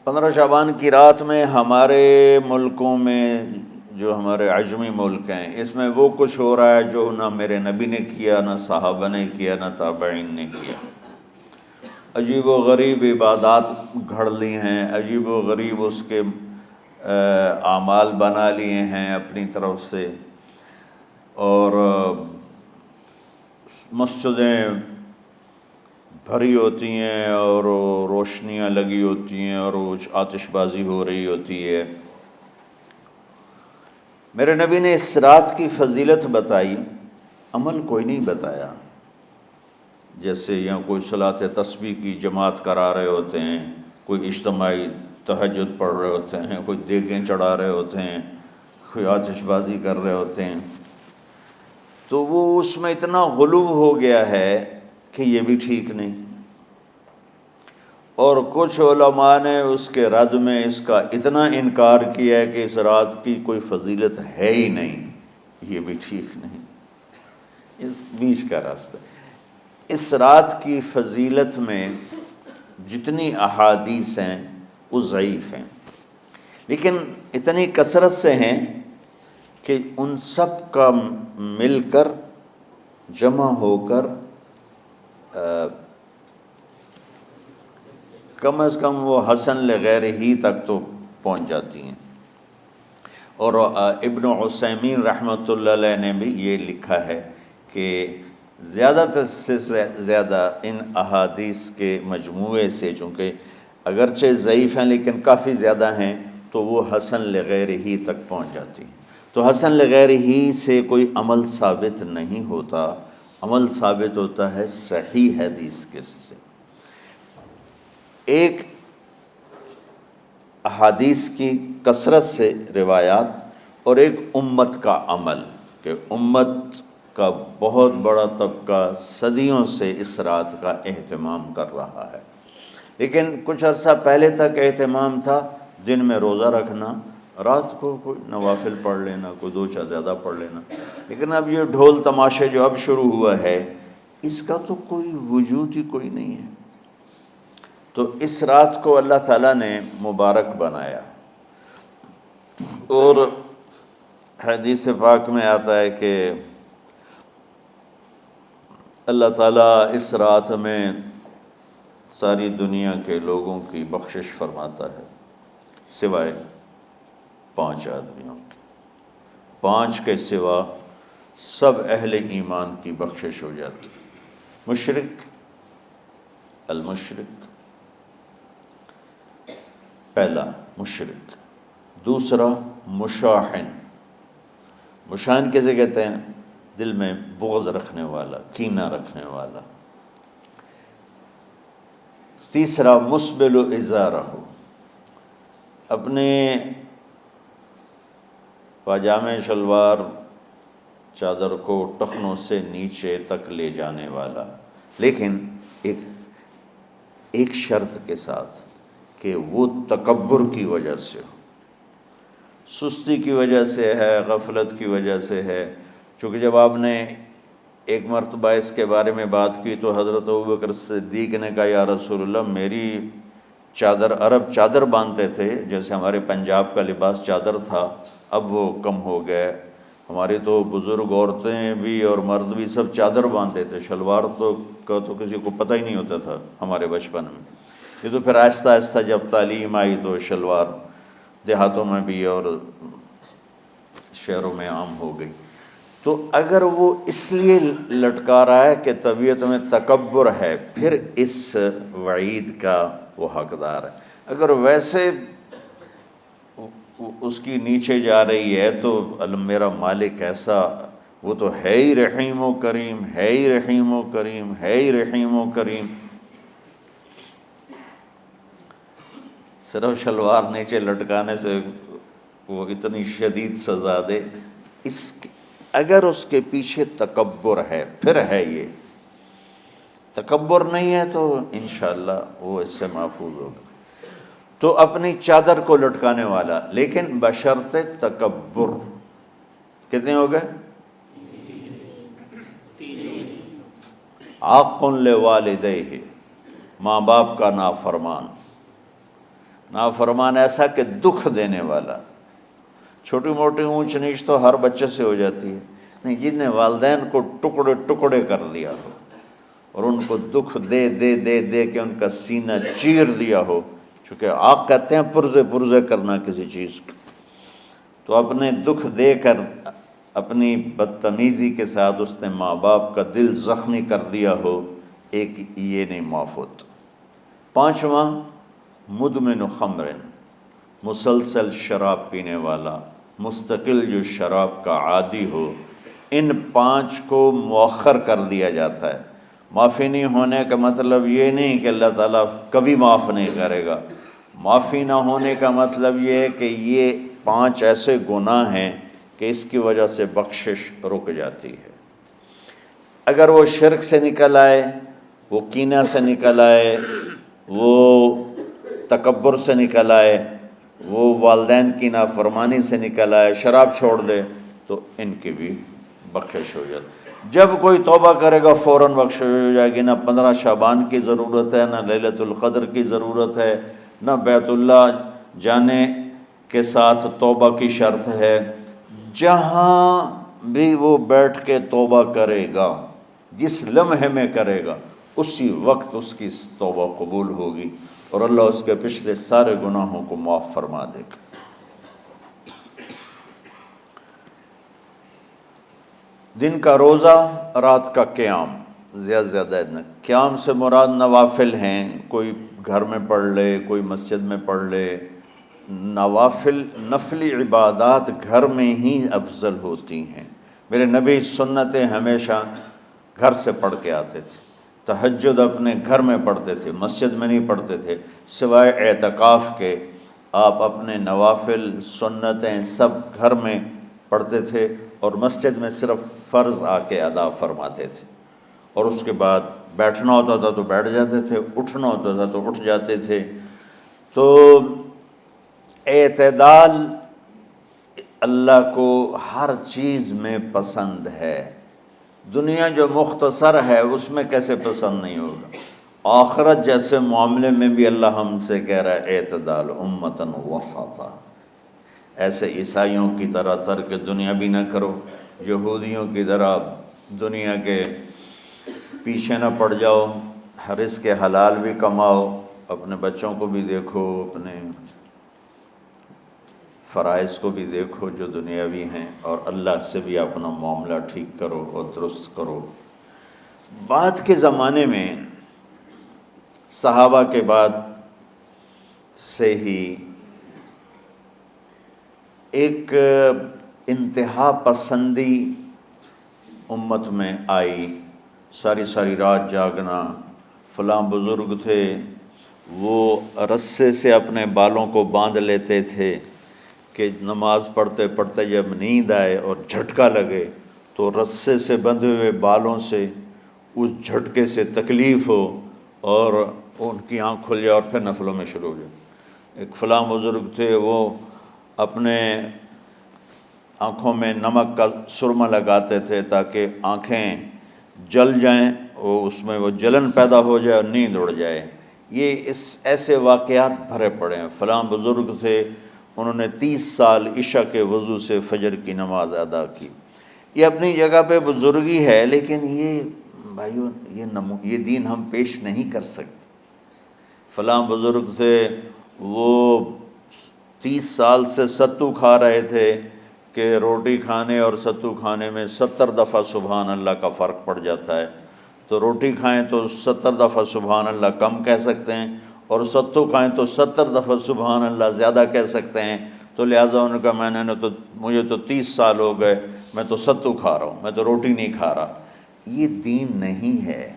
15 شعبان کی رات میں ہمارے ملکوں میں جو ہمارے عجمی ملک ہیں اس میں وہ کچھ ہو رہا ہے جو نہ میرے نبی نے کیا، نہ صحابہ نے کیا، نہ تابعین نے کیا۔ عجیب و غریب عبادات گھڑ لی ہیں، عجیب و غریب اس کے اعمال بنا لیے ہیں اپنی طرف سے، اور مسجدیں بھری ہوتی ہیں اور روشنیاں لگی ہوتی ہیں اور آتش بازی ہو رہی ہوتی ہے۔ میرے نبی نے اس رات کی فضیلت بتائی، عمل کوئی نہیں بتایا۔ جیسے یہاں کوئی صلاۃ تسبیح کی جماعت کرا رہے ہوتے ہیں، کوئی اجتماعی تہجد پڑھ رہے ہوتے ہیں، کوئی دیگیں چڑھا رہے ہوتے ہیں، کوئی آتش بازی کر رہے ہوتے ہیں، تو وہ اس میں اتنا غلو ہو گیا ہے کہ یہ بھی ٹھیک نہیں۔ اور کچھ علماء نے اس کے رد میں اس کا اتنا انکار کیا ہے کہ اس رات کی کوئی فضیلت ہے ہی نہیں، یہ بھی ٹھیک نہیں۔ اس بیچ کا راستہ، اس رات کی فضیلت میں جتنی احادیث ہیں وہ ضعیف ہیں، لیکن اتنی کثرت سے ہیں کہ ان سب کا مل کر جمع ہو کر کم از کم وہ حسن لغیر ہی تک تو پہنچ جاتی ہیں۔ اور ابن عثیمین رحمۃ اللہ علیہ نے بھی یہ لکھا ہے کہ زیادہ سے زیادہ ان احادیث کے مجموعے سے، چونکہ اگرچہ ضعیف ہیں لیکن کافی زیادہ ہیں، تو وہ حسن لغیر ہی تک پہنچ جاتی ہیں۔ تو حسن لغیر ہی سے کوئی عمل ثابت نہیں ہوتا، عمل ثابت ہوتا ہے صحیح حدیث کے سے۔ ایک احادیث کی کثرت سے روایات، اور ایک امت کا عمل، کہ امت کا بہت بڑا طبقہ صدیوں سے اس رات کا اہتمام کر رہا ہے، لیکن کچھ عرصہ پہلے تک اہتمام تھا دن میں روزہ رکھنا، رات کو کوئی نوافل پڑھ لینا، کوئی دو چار زیادہ پڑھ لینا، لیکن اب یہ ڈھول تماشے جو اب شروع ہوا ہے اس کا تو کوئی وجود ہی کوئی نہیں ہے۔ تو اس رات کو اللہ تعالیٰ نے مبارک بنایا، اور حدیث پاک میں آتا ہے کہ اللہ تعالیٰ اس رات میں ساری دنیا کے لوگوں کی بخشش فرماتا ہے سوائے 5 آدمیوں کے، 5 کے سوا سب اہل ایمان کی بخشش ہو جاتی۔ مشرک، المشرک، پہلا مشرک، دوسرا مشاحن، مشاحن کیسے کہتے ہیں؟ دل میں بغض رکھنے والا، کینہ رکھنے والا۔ تیسرا مسبل ازارہ، اپنے پاجامے شلوار چادر کو ٹخنوں سے نیچے تک لے جانے والا، لیکن ایک شرط کے ساتھ کہ وہ تکبر کی وجہ سے ہو، سستی کی وجہ سے ہے، غفلت کی وجہ سے ہے۔ چونکہ جب آپ نے ایک مرتبہ اس کے بارے میں بات کی تو حضرت ابوبکر صدیق نے کہا یا رسول اللہ، میری چادر، عرب چادر باندھتے تھے جیسے ہمارے پنجاب کا لباس چادر تھا، اب وہ کم ہو گئے، ہماری تو بزرگ عورتیں بھی اور مرد بھی سب چادر باندھتے تھے، شلوار کا تو کسی کو پتہ ہی نہیں ہوتا تھا ہمارے بچپن میں۔ یہ تو پھر آہستہ آہستہ جب تعلیم آئی تو شلوار دیہاتوں میں بھی اور شہروں میں عام ہو گئی۔ تو اگر وہ اس لیے لٹکا رہا ہے کہ طبیعت میں تکبر ہے، پھر اس وعید کا وہ حقدار ہے۔ اگر ویسے اس کی نیچے جا رہی ہے تو میرا مالک ایسا، وہ تو ہے ہی رحیم و کریم، ہے ہی رحیم و کریم، ہے ہی رحیم و کریم، صرف شلوار نیچے لٹکانے سے وہ اتنی شدید سزا دے، اگر اس کے پیچھے تکبر ہے، پھر ہے یہ تکبر نہیں ہے تو انشاءاللہ وہ اس سے محفوظ ہوگا۔ تو اپنی چادر کو لٹکانے والا، لیکن بشرط تکبر۔ کتنے ہو گئے؟ عاق لوالدیہ، ماں باپ کا نافرمان، نافرمان ایسا کہ دکھ دینے والا. چھوٹی موٹی اونچ نیچ تو ہر بچے سے ہو جاتی ہے، نہیں، جن نے والدین کو ٹکڑے ٹکڑے کر دیا ہو اور ان کو دکھ دے دے دے دے کے ان کا سینہ چیر دیا ہو، چونکہ آپ کہتے ہیں پرزے پرزے کرنا کسی چیز کو، تو اپنے دکھ دے کر اپنی بدتمیزی کے ساتھ اس نے ماں باپ کا دل زخمی کر دیا ہو، ایک یہ نہیں معاف ہوتا. پانچواں، مدمن خمر، مسلسل شراب پینے والا، مستقل جو شراب کا عادی ہو. ان پانچ کو مؤخر کر دیا جاتا ہے. معافی نہیں ہونے کا مطلب یہ نہیں کہ اللہ تعالیٰ کبھی معاف نہیں کرے گا. معافی نہ ہونے کا مطلب یہ ہے کہ یہ پانچ ایسے گناہ ہیں کہ اس کی وجہ سے بخشش رک جاتی ہے. اگر وہ شرک سے نکل آئے، وہ کینہ سے نکل آئے، وہ تکبر سے نکل آئے، وہ والدین کی نافرمانی سے نکل آئے، شراب چھوڑ دے، تو ان کی بھی بخشش ہو جاتی. جب کوئی توبہ کرے گا فوراً بخشش ہو جائے گی. نہ 15 شعبان کی ضرورت ہے، نہ لیلۃ القدر کی ضرورت ہے، نہ بیت اللہ جانے کے ساتھ توبہ کی شرط ہے. جہاں بھی وہ بیٹھ کے توبہ کرے گا، جس لمحے میں کرے گا، اسی وقت اس کی توبہ قبول ہوگی اور اللہ اس کے پچھلے سارے گناہوں کو معاف فرما دے گا. دن کا روزہ، رات کا قیام، زیادہ سے زیادہ قیام سے مراد نوافل ہیں، کوئی گھر میں پڑھ لے، کوئی مسجد میں پڑھ لے. نوافل، نفلی عبادات گھر میں ہی افضل ہوتی ہیں. میرے نبی سنتیں ہمیشہ گھر سے پڑھ کے آتے تھے. تہجد اپنے گھر میں پڑھتے تھے، مسجد میں نہیں پڑھتے تھے. سوائے اعتکاف کے آپ اپنے نوافل سنتیں سب گھر میں پڑھتے تھے اور مسجد میں صرف فرض آ کے ادا فرماتے تھے. اور اس کے بعد بیٹھنا ہوتا تھا تو بیٹھ جاتے تھے، اٹھنا ہوتا تھا تو اٹھ جاتے تھے. تو اعتدال اللہ کو ہر چیز میں پسند ہے. دنیا جو مختصر ہے اس میں کیسے پسند نہیں ہوگا؟ آخرت جیسے معاملے میں بھی اللہ ہم سے کہہ رہا ہے اعتدال، امتن وسطا. ایسے عیسائیوں کی طرح ترک دنیا بھی نہ کرو، یہودیوں کی طرح دنیا کے پیچھے نہ پڑ جاؤ. رزق کے حلال بھی کماؤ، اپنے بچوں کو بھی دیکھو، اپنے فرائض کو بھی دیکھو جو دنیاوی ہیں، اور اللہ سے بھی اپنا معاملہ ٹھیک کرو اور درست کرو. بعد کے زمانے میں صحابہ کے بعد سے ہی ایک انتہا پسندی امت میں آئی. ساری ساری رات جاگنا. فلاں بزرگ تھے، وہ رسے سے اپنے بالوں کو باندھ لیتے تھے کہ نماز پڑھتے پڑھتے جب نیند آئے اور جھٹکا لگے تو رسے سے بندھے ہوئے بالوں سے اس جھٹکے سے تکلیف ہو اور ان کی آنکھ کھل جائے اور پھر نفلوں میں شروع ہو جائے. ایک فلاں بزرگ تھے، وہ اپنے آنکھوں میں نمک کا سرما لگاتے تھے تاکہ آنکھیں جل جائیں، اس میں وہ جلن پیدا ہو جائے اور نیند اڑ جائے. یہ ایسے واقعات بھرے پڑے ہیں. فلاں بزرگ تھے، انہوں نے 30 سال عشاء کے وضو سے فجر کی نماز ادا کی. یہ اپنی جگہ پہ بزرگی ہے، لیکن یہ بھائیو یہ دین ہم پیش نہیں کر سکتے. فلاں بزرگ تھے، وہ 30 سال سے ستو کھا رہے تھے کہ روٹی کھانے اور ستو کھانے میں 70 دفعہ سبحان اللہ کا فرق پڑ جاتا ہے. تو روٹی کھائیں تو 70 دفعہ سبحان اللہ کم کہہ سکتے ہیں، اور ستو کھائیں تو 70 دفعہ سبحان اللہ زیادہ کہہ سکتے ہیں. تو لہٰذا ان کا مجھے تو 30 سال ہو گئے، میں تو ستو کھا رہا ہوں، میں تو روٹی نہیں کھا رہا. یہ دین نہیں ہے.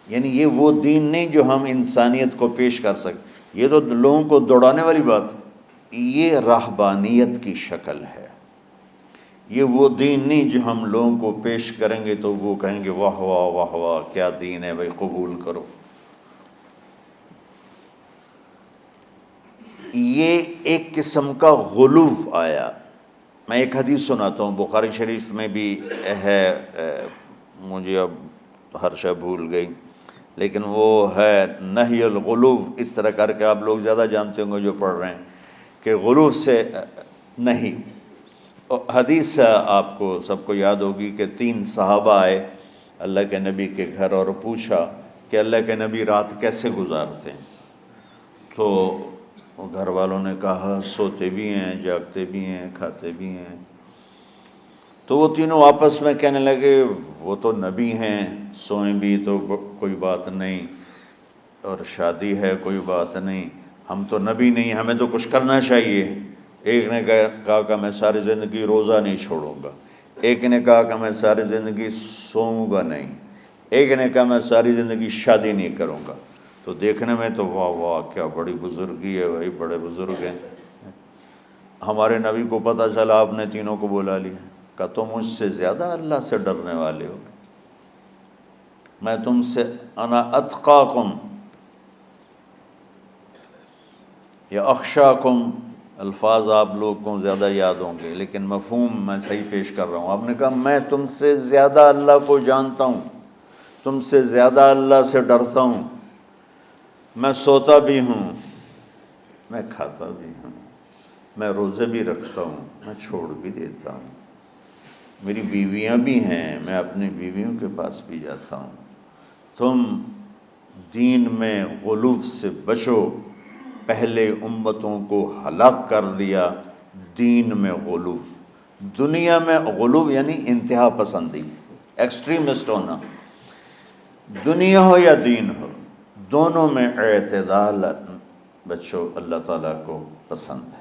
یعنی یہ وہ دین نہیں جو ہم انسانیت کو پیش کر سکیں. یہ تو لوگوں کو دوڑانے والی بات، یہ راہبانیت کی شکل ہے. یہ وہ دین نہیں جو ہم لوگوں کو پیش کریں گے تو وہ کہیں گے واہ واہ واہ واہ کیا دین ہے بھائی، قبول کرو. یہ ایک قسم کا غلو آیا. میں ایک حدیث سناتا ہوں، بخاری شریف میں بھی ہے، مجھے اب ہر شے بھول گئی، لیکن وہ ہے نہی الغلو، اس طرح کر کے آپ لوگ زیادہ جانتے ہوں گے جو پڑھ رہے ہیں کہ غلو سے نہیں۔ حدیث آپ کو سب کو یاد ہوگی کہ 3 صحابہ آئے اللہ کے نبی کے گھر اور پوچھا کہ اللہ کے نبی رات کیسے گزارتے ہیں؟ تو گھر والوں نے کہا سوتے بھی ہیں، جاگتے بھی ہیں، کھاتے بھی ہیں۔ تو وہ تینوں آپس میں کہنے لگے وہ تو نبی ہیں، سوئیں بھی تو کوئی بات نہیں، اور شادی ہے کوئی بات نہیں، ہم تو نبی نہیں، ہمیں تو کچھ کرنا چاہیے۔ ایک نے کہا کہ میں ساری زندگی روزہ نہیں چھوڑوں گا، ایک نے کہا کہ میں ساری زندگی سوؤں گا نہیں، ایک نے کہا میں ساری زندگی شادی نہیں کروں گا۔ تو دیکھنے میں تو واہ واہ کیا بڑی بزرگی ہے بھائی، بڑے بزرگ ہیں۔ ہمارے نبی کو پتہ چلا آپ نے تینوں کو بلا لیا، کہا تم مجھ سے زیادہ اللہ سے ڈرنے والے ہو، میں تم سے انا اتقاکم یا اخشاکم، الفاظ آپ لوگ کو زیادہ یاد ہوں گے لیکن مفہوم میں صحیح پیش کر رہا ہوں۔ آپ نے کہا میں تم سے زیادہ اللہ کو جانتا ہوں، تم سے زیادہ اللہ سے ڈرتا ہوں، میں سوتا بھی ہوں، میں کھاتا بھی ہوں، میں روزے بھی رکھتا ہوں، میں چھوڑ بھی دیتا ہوں، میری بیویاں بھی ہیں، میں اپنی بیویوں کے پاس بھی جاتا ہوں۔ تم دین میں غلو سے بچو، پہلے امتوں کو ہلاک کر دیا دین میں غلو۔ دنیا میں غلو یعنی انتہا پسندی، ایکسٹریمسٹ ہونا، دنیا ہو یا دین ہو، دونوں میں اعتدال بچو، اللہ تعالیٰ کو پسند ہے۔